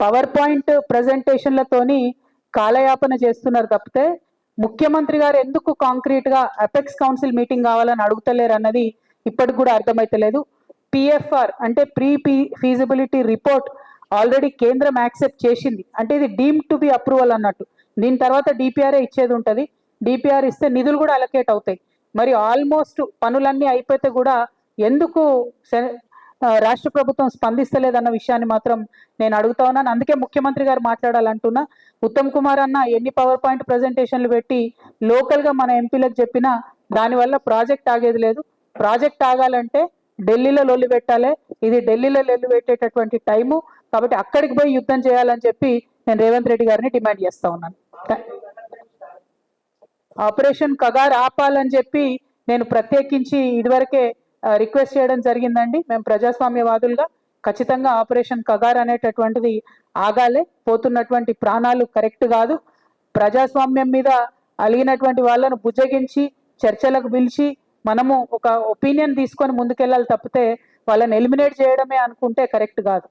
Power point ప్రజెంటేషన్లతోని కాలయాపన చేస్తున్నారు తప్పితే ముఖ్యమంత్రి గారు ఎందుకు కాంక్రీట్ గా అపెక్స్ కౌన్సిల్ మీటింగ్ కావాలని అడుగుతలేరు అన్నది ఇప్పటికి కూడా అర్థమైతలేదు. పిఎఫ్ఆర్ అంటే ప్రీ ఫీజిబిలిటీ రిపోర్ట్ ఆల్రెడీ కేంద్రం యాక్సెప్ట్ చేసింది, అంటే ఇది డీమ్ టు బి అప్రూవల్ అన్నట్టు. దీని తర్వాత డిపిఆర్ఏ ఇచ్చేది ఉంటుంది. డిపిఆర్ ఇస్తే నిధులు కూడా అలొకేట్ అవుతాయి. మరి ఆల్మోస్ట్ పనులన్నీ అయిపోతే కూడా ఎందుకు రాష్ట్ర ప్రభుత్వం స్పందిస్తలేదన్న విషయాన్ని మాత్రం నేను అడుగుతా ఉన్నాను. అందుకే ముఖ్యమంత్రి గారు మాట్లాడాలంటున్నా. ఉత్తమ్ కుమార్ అన్న ఎన్ని పవర్ పాయింట్ ప్రజెంటేషన్లు పెట్టి లోకల్గా మన ఎంపీలకు చెప్పినా దానివల్ల ప్రాజెక్ట్ ఆగేది లేదు. ప్రాజెక్ట్ ఆగాలంటే ఢిల్లీలో లొల్లి పెట్టాలి. ఇది ఢిల్లీలో లొల్లి పెట్టేటటువంటి టైము, కాబట్టి అక్కడికి పోయి యుద్ధం చేయాలని చెప్పి నేను రేవంత్ రెడ్డి గారిని డిమాండ్ చేస్తా ఉన్నాను. ఆపరేషన్ కగార్ ఆపాలని చెప్పి నేను ప్రత్యేకించి ఇదివరకే రిక్వెస్ట్ చేయడం జరిగిందండి. మేము ప్రజాస్వామ్యవాదులుగా ఖచ్చితంగా ఆపరేషన్ కగార్ అనేటటువంటిది ఆగాలే. పోతున్నటువంటి ప్రాణాలు కరెక్ట్ కాదు. ప్రజాస్వామ్యం మీద అలిగినటువంటి వాళ్ళను బుజ్జగించి చర్చలకు పిలిచి మనము ఒక ఒపీనియన్ తీసుకొని ముందుకెళ్ళాలి తప్పితే వాళ్ళని ఎలిమినేట్ చేయడమే అనుకుంటే కరెక్ట్ కాదు.